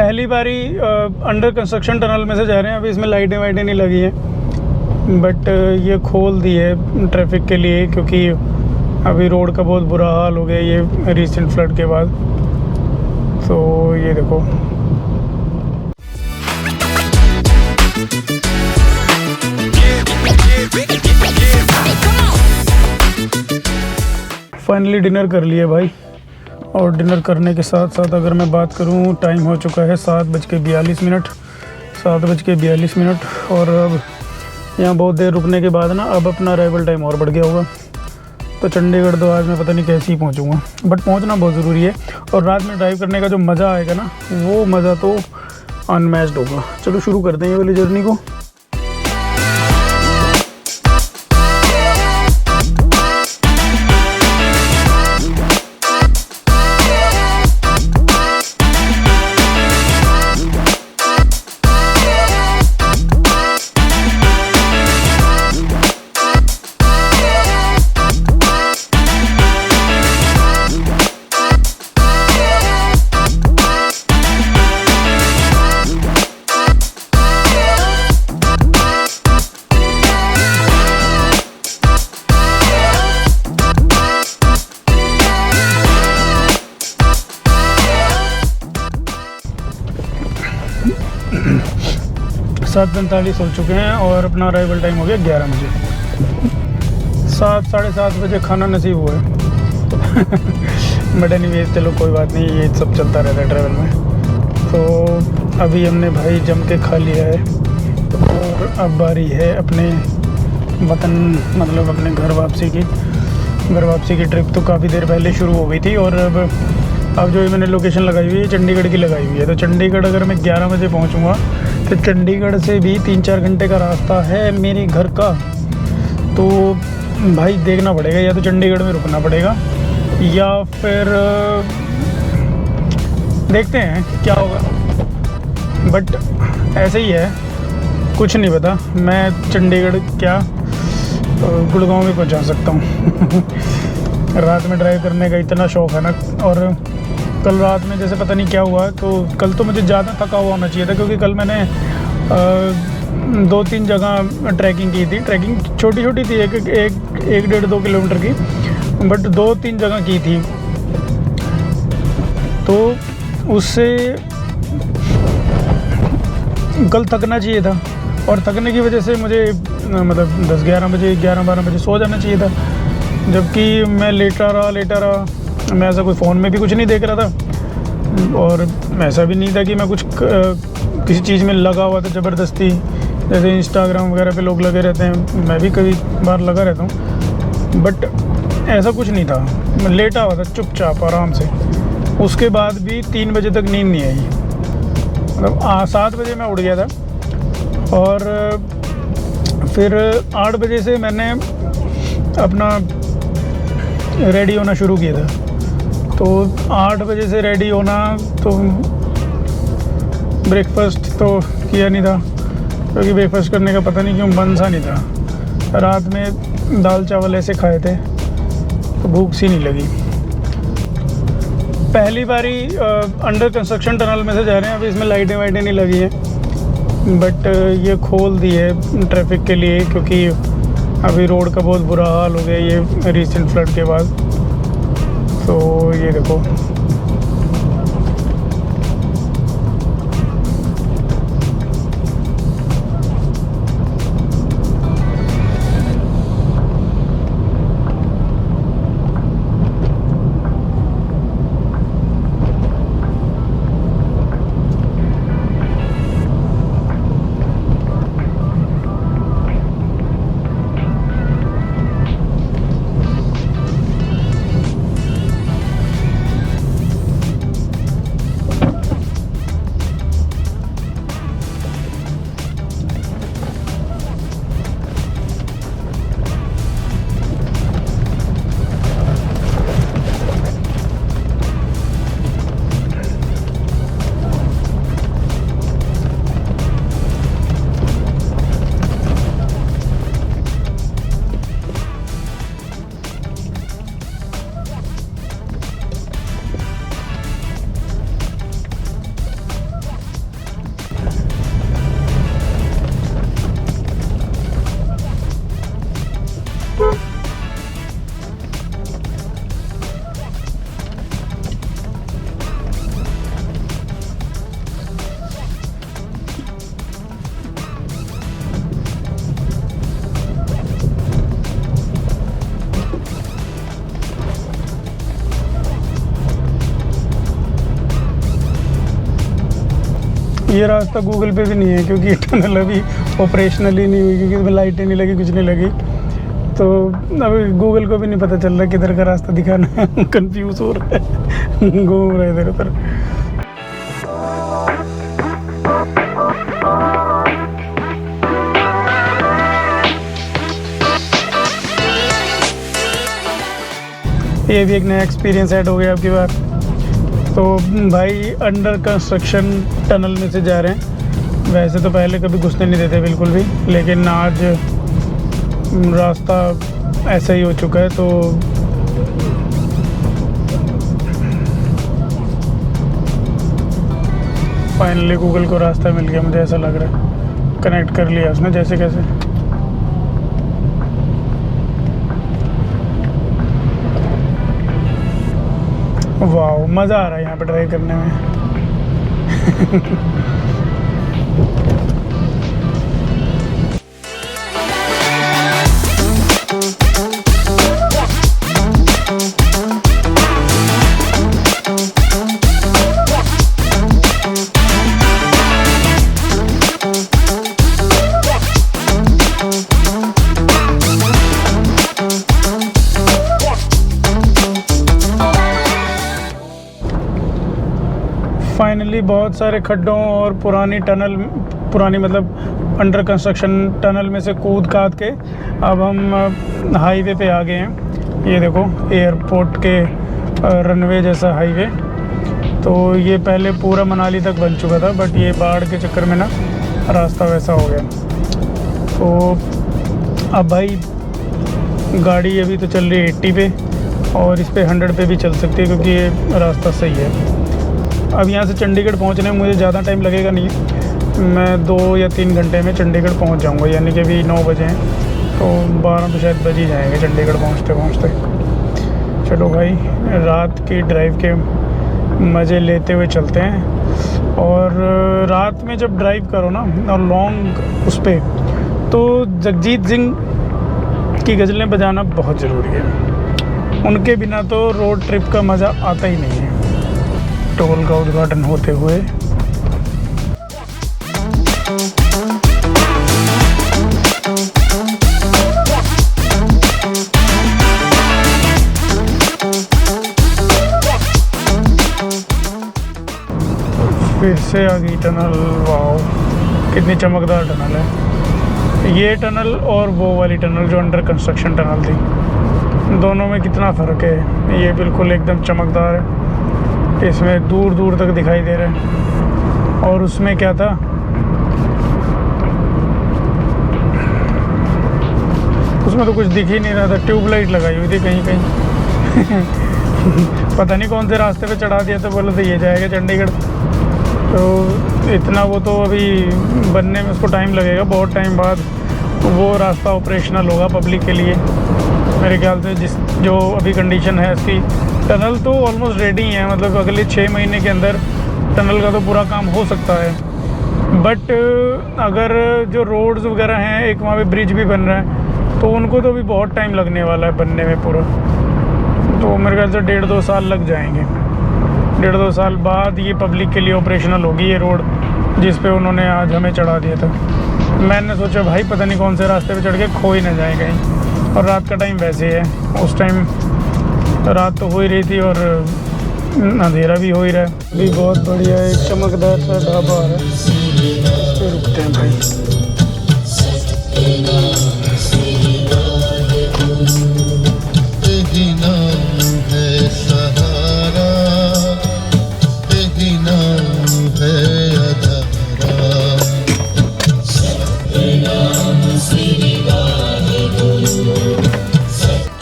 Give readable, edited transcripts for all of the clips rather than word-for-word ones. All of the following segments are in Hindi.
पहली बारी अंडर कंस्ट्रक्शन टनल में से जा रहे हैं। अभी इसमें लाइटें वाइटें नहीं लगी हैं, बट ये खोल दी है ट्रैफिक के लिए, क्योंकि अभी रोड का बहुत बुरा हाल हो गया ये रिसेंट फ्लड के बाद। तो ये देखो, फाइनली डिनर कर लिए भाई। और डिनर करने के साथ साथ अगर मैं बात करूं, टाइम हो चुका है 7:42। 7:42 और अब यहाँ बहुत देर रुकने के बाद ना अब अपना अराइवल टाइम और बढ़ गया होगा। तो चंडीगढ़ तो आज मैं पता नहीं कैसे ही पहुँचूँगा, बट पहुँचना बहुत ज़रूरी है। और रात में ड्राइव करने का जो मज़ा आएगा ना, वो मज़ा तो अनमैच्ड होगा। चलो शुरू करते हैं ये वाली जर्नी को। सात 45 हो चुके हैं और अपना अराइवल टाइम हो गया 11 बजे। 7 साढ़े 7 बजे खाना नसीब हुआ है। बट एनीवेज चलो कोई बात नहीं, ये सब चलता रहता है ट्रैवल में। तो अभी हमने भाई जम के खा लिया है और अब बारी है अपने वतन, मतलब अपने घर वापसी की ट्रिप तो काफ़ी देर पहले शुरू हो गई थी। और अब जो मैंने लोकेशन लगाई हुई है चंडीगढ़ की लगाई हुई है। तो चंडीगढ़ अगर मैं 11 बजे पहुंचूंगा तो चंडीगढ़ से भी 3-4 घंटे का रास्ता है मेरे घर का। तो भाई देखना पड़ेगा, या तो चंडीगढ़ में रुकना पड़ेगा या फिर देखते हैं क्या होगा। बट ऐसे ही है, कुछ नहीं पता। मैं चंडीगढ़ क्या गुड़गांव में पहुंचा सकता हूँ। रात में ड्राइव करने का इतना शौक़ है ना। और कल रात में जैसे पता नहीं क्या हुआ, तो कल तो मुझे ज़्यादा थका हुआ होना चाहिए था, क्योंकि कल मैंने 2-3 जगह ट्रैकिंग की थी। ट्रैकिंग छोटी थी, 1-1.5-2 किलोमीटर की, बट 2-3 जगह की थी। तो उससे कल थकना चाहिए था, और थकने की वजह से मुझे मतलब 11-12 बजे सो जाना चाहिए था। जबकि मैं लेटा रहा। मैं ऐसा कोई फ़ोन में भी कुछ नहीं देख रहा था, और ऐसा भी नहीं था कि मैं कुछ किसी चीज़ में लगा हुआ था ज़बरदस्ती। जैसे इंस्टाग्राम वगैरह पे लोग लगे रहते हैं, मैं भी कभी बार लगा रहता हूँ, बट ऐसा कुछ नहीं था। मैं लेटा हुआ था चुपचाप आराम से। उसके बाद भी 3 बजे तक नींद नहीं आई। मतलब 7 बजे मैं उठ गया था, और फिर 8 बजे से मैंने अपना रेडी होना शुरू किया था। तो 8 बजे से रेडी होना, तो ब्रेकफास्ट तो किया नहीं था, क्योंकि ब्रेकफास्ट करने का पता नहीं क्यों मन सा नहीं था। रात में दाल चावल ऐसे खाए थे, तो भूख सी नहीं लगी। पहली बारी अंडर कंस्ट्रक्शन टनल में से जा रहे हैं। अभी इसमें लाइटें वाइटें नहीं लगी हैं, बट ये खोल दी है ट्रैफिक के लिए, क्योंकि अभी रोड का बहुत बुरा हाल हो गया ये रिसेंट फ्लड के बाद। तो ये देखो, ये रास्ता गूगल पे भी नहीं है क्योंकि टनल अभी ऑपरेशनल ही नहीं हुई, क्योंकि इसमें लाइटें नहीं लगी, कुछ नहीं लगी। तो अभी गूगल को भी नहीं पता चल रहा किधर का रास्ता दिखाना है। कंफ्यूज हो रहा है, घूम रहे इधर उधर। ये भी एक नया एक्सपीरियंस ऐड हो गया आपकी बार। तो भाई अंडर कंस्ट्रक्शन टनल में से जा रहे हैं। वैसे तो पहले कभी घुसने नहीं देते बिल्कुल भी, लेकिन आज रास्ता ऐसा ही हो चुका है। तो फाइनली गूगल को रास्ता मिल गया, मुझे ऐसा लग रहा है। कनेक्ट कर लिया उसने जैसे कैसे। वाह, मज़ा आ रहा है यहाँ पे ड्राइव करने में। फाइनली बहुत सारे खड्डों और पुरानी मतलब अंडर कंस्ट्रक्शन टनल में से कूद काद के अब हम हाईवे पे आ गए हैं। ये देखो एयरपोर्ट के रनवे जैसा हाईवे। तो ये पहले पूरा मनाली तक बन चुका था, बट ये बाढ़ के चक्कर में ना रास्ता वैसा हो गया। तो अब भाई गाड़ी अभी तो चल रही है 80 पे, और इस पे 100 पे भी चल सकती है क्योंकि ये रास्ता सही है। अब यहाँ से चंडीगढ़ पहुँचने में मुझे ज़्यादा टाइम लगेगा नहीं, मैं 2 या 3 घंटे में चंडीगढ़ पहुँच जाऊँगा। यानी कि अभी 9 बजे हैं तो 12 तो शायद बज ही जाएंगे चंडीगढ़ पहुँचते। चलो भाई, रात की ड्राइव के मज़े लेते हुए चलते हैं। और रात में जब ड्राइव करो ना और लॉन्ग उस पर, तो जगजीत सिंह की गज़लें बजाना बहुत ज़रूरी है। उनके बिना तो रोड ट्रिप का मज़ा आता ही नहीं है। टोल का उद्घाटन होते हुए फिर से आ गई टनल। वाओ, कितनी चमकदार टनल है। ये टनल और वो वाली टनल जो अंडर कंस्ट्रक्शन टनल थी, दोनों में कितना फ़र्क है। ये बिल्कुल एकदम चमकदार है, इसमें दूर दूर तक दिखाई दे रहा है। और उसमें क्या था, उसमें तो कुछ दिख ही नहीं रहा था। ट्यूबलाइट लगाई हुई थी कहीं कहीं। पता नहीं कौन से रास्ते पे चढ़ा दिया था, बोला तो ये जाएगा चंडीगढ़। तो इतना वो तो अभी बनने में उसको टाइम लगेगा, बहुत टाइम बाद वो रास्ता ऑपरेशनल होगा पब्लिक के लिए मेरे ख्याल से। जो अभी कंडीशन है इसकी, टनल तो ऑलमोस्ट रेडी है, मतलब अगले 6 महीने के अंदर टनल का तो पूरा काम हो सकता है। बट अगर जो रोड्स वगैरह हैं, एक वहाँ पे ब्रिज भी बन रहा है, तो उनको तो अभी बहुत टाइम लगने वाला है बनने में पूरा। तो मेरे ख्याल से 1.5-2 साल लग जाएंगे। 1.5-2 साल बाद ये पब्लिक के लिए ऑपरेशनल होगी, ये रोड जिस पे उन्होंने आज हमें चढ़ा दिया था। मैंने सोचा भाई पता नहीं कौन से रास्ते पे चढ़ के खो ही ना जाए कहीं। और रात का टाइम वैसे है, उस टाइम रात तो हो ही रही थी और अंधेरा भी हो ही रहा है। अभी बहुत बढ़िया एक चमकदार सा ढाबा आ रहा है, इस पे रुकते हैं भाई।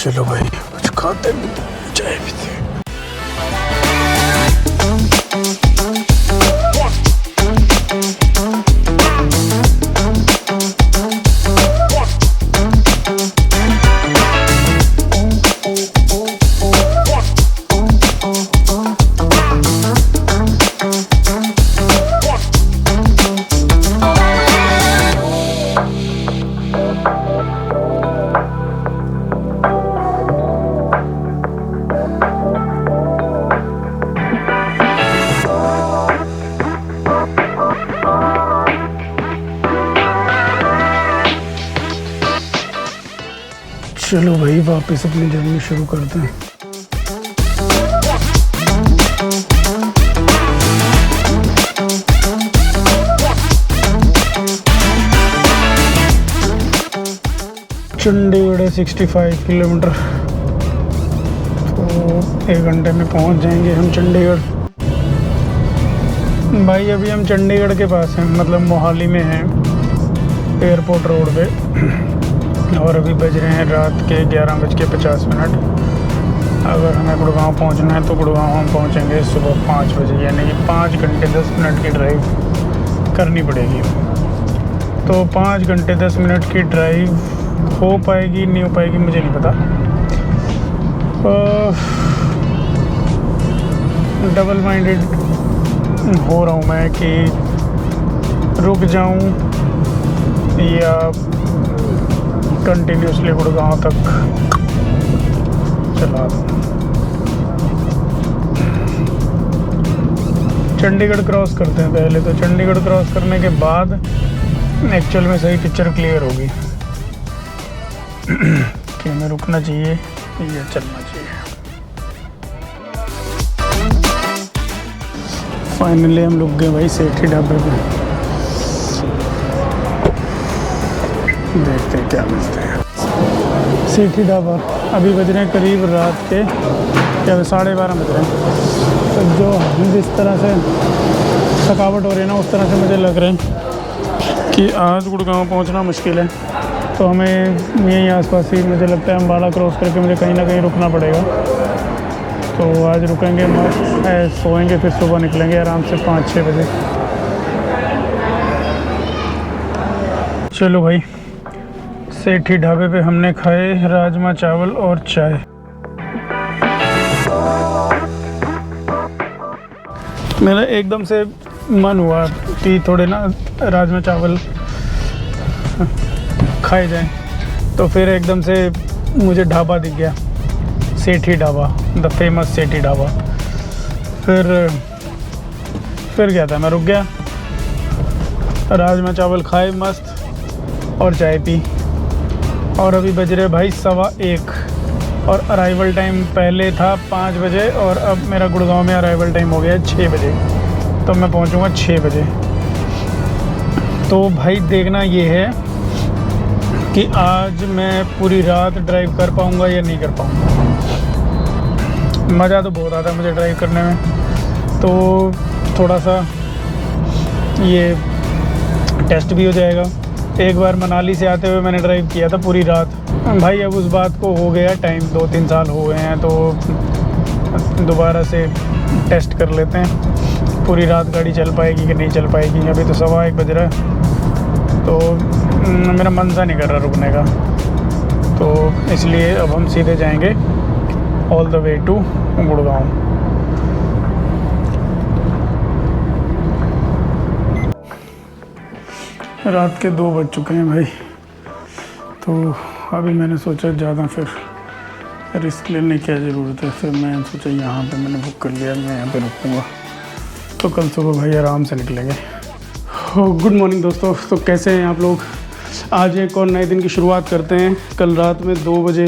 चलो भाई कुछ खाते चाय पीते। चलो भाई वापस अपनी जर्नी शुरू करते हैं। चंडीगढ़ 65 किलोमीटर, तो 1 घंटे में पहुंच जाएंगे हम चंडीगढ़। भाई अभी हम चंडीगढ़ के पास हैं, मतलब मोहाली में हैं, एयरपोर्ट रोड पे। और अभी बज रहे हैं रात के 11:50। अगर हमें गुड़गांव पहुंचना है तो गुड़गांव हम पहुंचेंगे सुबह 5 बजे, यानी कि 5 घंटे 10 मिनट की ड्राइव करनी पड़ेगी। तो 5 घंटे 10 मिनट की ड्राइव हो पाएगी नहीं हो पाएगी मुझे नहीं पता। डबल माइंडेड हो रहा हूँ मैं कि रुक जाऊँ या कंटिन्यूसली गुड़गांव तक चला दूँ। चंडीगढ़ क्रॉस करते हैं पहले, तो चंडीगढ़ क्रॉस करने के बाद एक्चुअल में सही पिक्चर क्लियर होगी कि हमें रुकना चाहिए या चलना चाहिए। फाइनली हम रुक गए भाई सेठी ढाबे पे। देखते हैं क्या मिलते हैं। सेठी ढाबा अभी बज रहे हैं करीब रात के 12:30 बज रहे हैं। तो जो जिस तरह से थकावट हो रही है ना, उस तरह से मुझे लग रहा है कि आज गुड़गांव पहुंचना मुश्किल है। तो हमें यहीं आसपास ही मुझे लगता है अम्बाला क्रॉस करके मुझे कहीं ना कहीं रुकना पड़ेगा। तो आज रुकेंगे, सोएंगे, फिर सुबह निकलेंगे आराम से 5-6 बजे। चलो भाई, सेठी ढाबे पे हमने खाए राजमा चावल और चाय। मेरा एकदम से मन हुआ कि थोड़े ना राजमा चावल खाए जाएं, तो फिर एकदम से मुझे ढाबा दिख गया, सेठी ढाबा, द फेमस सेठी ढाबा। फिर क्या था, मैं रुक गया, राजमा चावल खाए मस्त और चाय पी। और अभी बज रहे भाई 1:15 और अराइवल टाइम पहले था 5 बजे और अब मेरा गुड़गांव में अराइवल टाइम हो गया है 6 बजे। तो मैं पहुंचूंगा 6 बजे। तो भाई देखना ये है कि आज मैं पूरी रात ड्राइव कर पाऊंगा या नहीं कर पाऊंगा। मज़ा तो बहुत आता है मुझे ड्राइव करने में, तो थोड़ा सा ये टेस्ट भी हो जाएगा। एक बार मनाली से आते हुए मैंने ड्राइव किया था पूरी रात। भाई अब उस बात को हो गया टाइम, 2-3 साल हो गए हैं, तो दोबारा से टेस्ट कर लेते हैं पूरी रात गाड़ी चल पाएगी कि नहीं चल पाएगी। अभी तो 1:15 बज रहा है, तो मेरा मन सा नहीं कर रहा रुकने का। तो इसलिए अब हम सीधे जाएंगे all the way to Gurgaon. रात के 2 बज चुके हैं भाई। तो अभी मैंने सोचा ज़्यादा फिर रिस्क लेने की क्या ज़रूरत है। फिर मैं सोचा यहाँ पे मैंने बुक कर लिया, मैं यहाँ पे रुकूँगा, तो कल सुबह भाई आराम से निकलेंगे। गुड मॉर्निंग दोस्तों, तो कैसे हैं आप लोग। आज एक और नए दिन की शुरुआत करते हैं। कल रात में 2 बजे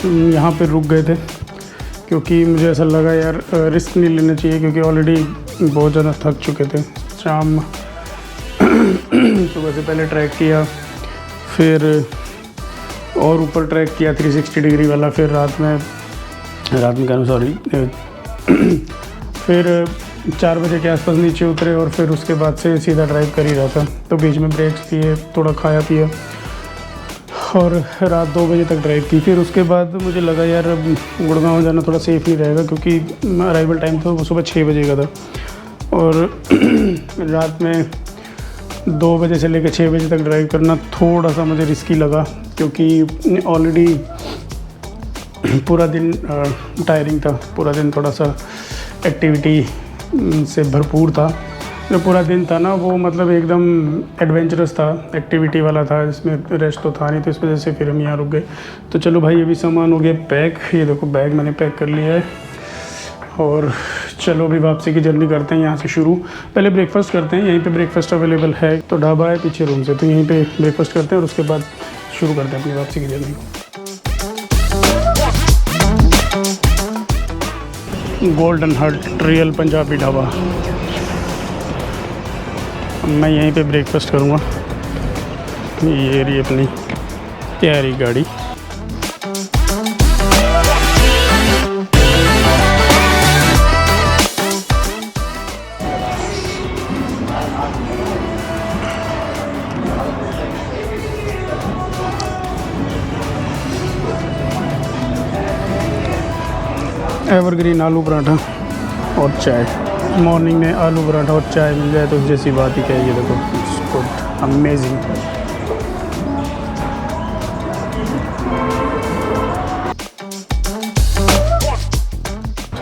यहाँ पे रुक गए थे, क्योंकि मुझे ऐसा लगा यार रिस्क नहीं लेना चाहिए, क्योंकि ऑलरेडी बहुत ज़्यादा थक चुके थे। शाम सुबह से पहले ट्रैक किया, फिर और ऊपर ट्रैक किया 360 डिग्री वाला, फिर रात में कहना सॉरी फिर 4 बजे के आसपास नीचे उतरे और फिर उसके बाद से सीधा ड्राइव कर ही रहा था। तो बीच में ब्रेक्स लिए, थोड़ा खाया पिया और रात 2 बजे तक ड्राइव की। फिर उसके बाद मुझे लगा यार अब गुड़गांव जाना थोड़ा सेफ़ नहीं रहेगा, क्योंकि अराइवल टाइम तो सुबह 6 बजे का था और रात में 2 बजे से लेकर 6 बजे तक ड्राइव करना थोड़ा सा मुझे रिस्की लगा, क्योंकि ऑलरेडी पूरा दिन टायरिंग था, पूरा दिन थोड़ा सा एक्टिविटी से भरपूर था। जो पूरा दिन था ना वो मतलब एकदम एडवेंचरस था, एक्टिविटी वाला था, इसमें रेस्ट तो था नहीं, तो इस वजह से फिर हम यहाँ रुक गए। तो चलो भाई अभी सामान हो गया पैक, ये देखो बैग मैंने पैक कर लिया है और चलो अभी वापसी की जर्नी करते हैं यहाँ से शुरू। पहले ब्रेकफास्ट करते हैं, यहीं पे ब्रेकफास्ट अवेलेबल है, तो ढाबा है पीछे रूम से, तो यहीं पे ब्रेकफास्ट करते हैं और उसके बाद शुरू करते हैं अपनी वापसी की जर्नी। गोल्डन हट रियल पंजाबी ढाबा। मैं यहीं पे ब्रेकफास्ट करूँगा। ये रही अपनी प्यारी गाड़ी। एवरग्रीन आलू पराठा और चाय। मॉर्निंग में आलू पराठा और चाय मिल जाए तो जैसी बात ही क्या है। ये देखो, गुड, अमेजिंग।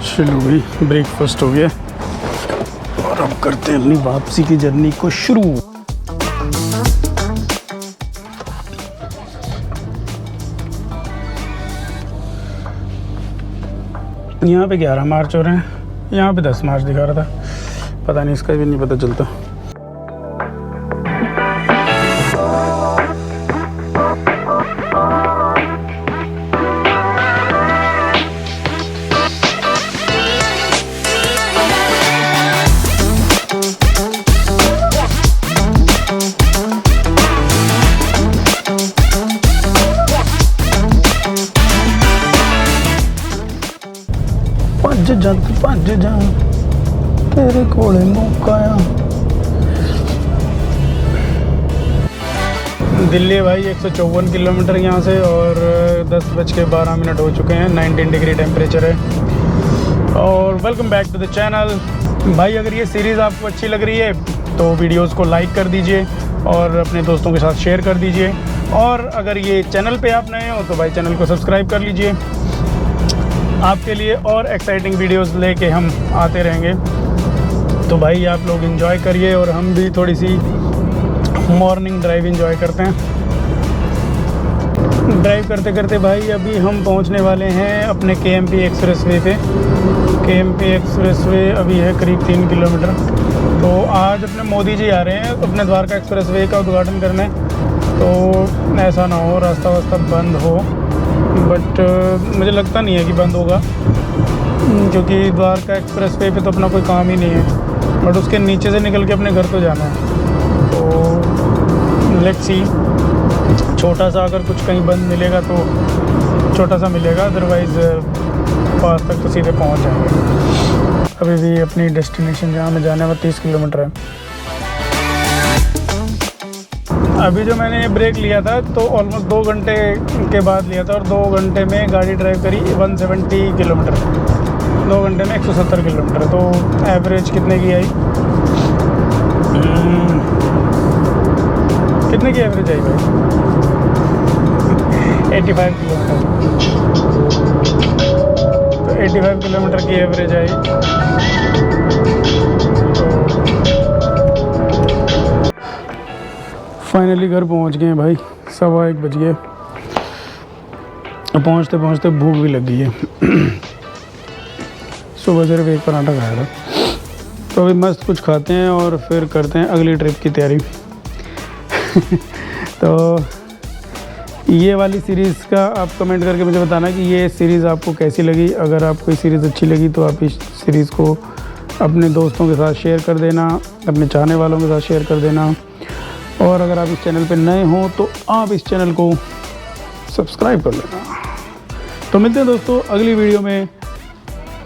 चलो भाई, ब्रेकफास्ट हो गया और अब करते हैं अपनी वापसी की जर्नी को शुरू। यहाँ पे 11 मार्च हो रहे हैं, यहाँ पे 10 मार्च दिखा रहा था। पता नहीं, इसका भी नहीं पता चलता। भज जा तेरे कोले मौका आ। दिल्ली भाई 154 किलोमीटर यहाँ से और 10:12 हो चुके हैं। 19 डिग्री टेम्परेचर है। और welcome back to the channel. भाई अगर ये सीरीज़ आपको अच्छी लग रही है तो वीडियोस को लाइक कर दीजिए और अपने दोस्तों के साथ शेयर कर दीजिए। और अगर ये चैनल पे आप नए हो तो भाई चैनल को सब्सक्राइब कर लीजिए। आपके लिए और एक्साइटिंग वीडियोस लेके हम आते रहेंगे। तो भाई आप लोग एंजॉय करिए और हम भी थोड़ी सी मॉर्निंग ड्राइव एंजॉय करते हैं। ड्राइव करते करते भाई अभी हम पहुंचने वाले हैं अपने KMP एक्सप्रेसवे पे। KMP एक्सप्रेसवे अभी है करीब 3 किलोमीटर। तो आज अपने मोदी जी आ रहे हैं अपने द्वारका एक्सप्रेसवे का उद्घाटन करने। तो ऐसा ना हो रास्ता वास्ता बंद हो, बट मुझे लगता नहीं है कि बंद होगा, क्योंकि द्वारका एक्सप्रेसवे पे तो अपना कोई काम ही नहीं है। बट उसके नीचे से निकल के अपने घर तो जाना है। तो लेट्स सी, छोटा सा अगर कुछ कहीं बंद मिलेगा तो छोटा सा मिलेगा, अदरवाइज़ पास तक तो सीधे पहुंच जाएंगे। अभी भी अपनी डेस्टिनेशन जहाँ में जाने में 30 किलोमीटर है। अभी जो मैंने ब्रेक लिया था तो ऑलमोस्ट 2 घंटे के बाद लिया था और 2 घंटे में गाड़ी ड्राइव करी 170 किलोमीटर। 2 घंटे में 170 किलोमीटर। तो एवरेज कितने की आई? कितने की एवरेज आई भाई? 85 किलोमीटर। तो 85 किलोमीटर की एवरेज आई। फाइनली घर पहुंच गए हैं भाई। 1:15 बज गए। पहुंचते पहुंचते भूख भी लग गई है। सुबह सिर्फ एक पराठा खाया था। तो अभी मस्त कुछ खाते हैं और फिर करते हैं अगली ट्रिप की तैयारी। तो ये वाली सीरीज़ का आप कमेंट करके मुझे बताना कि ये सीरीज़ आपको कैसी लगी। अगर आपको ये सीरीज़ अच्छी लगी तो आप इस सीरीज़ को अपने दोस्तों के साथ शेयर कर देना, अपने चाहने वालों के साथ शेयर कर देना। और अगर आप इस चैनल पे नए हो तो आप इस चैनल को सब्सक्राइब कर लेना। तो मिलते हैं दोस्तों अगली वीडियो में,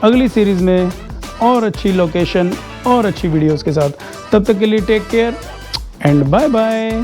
अगली सीरीज़ में और अच्छी लोकेशन और अच्छी वीडियोस के साथ। तब तक के लिए take care and bye bye.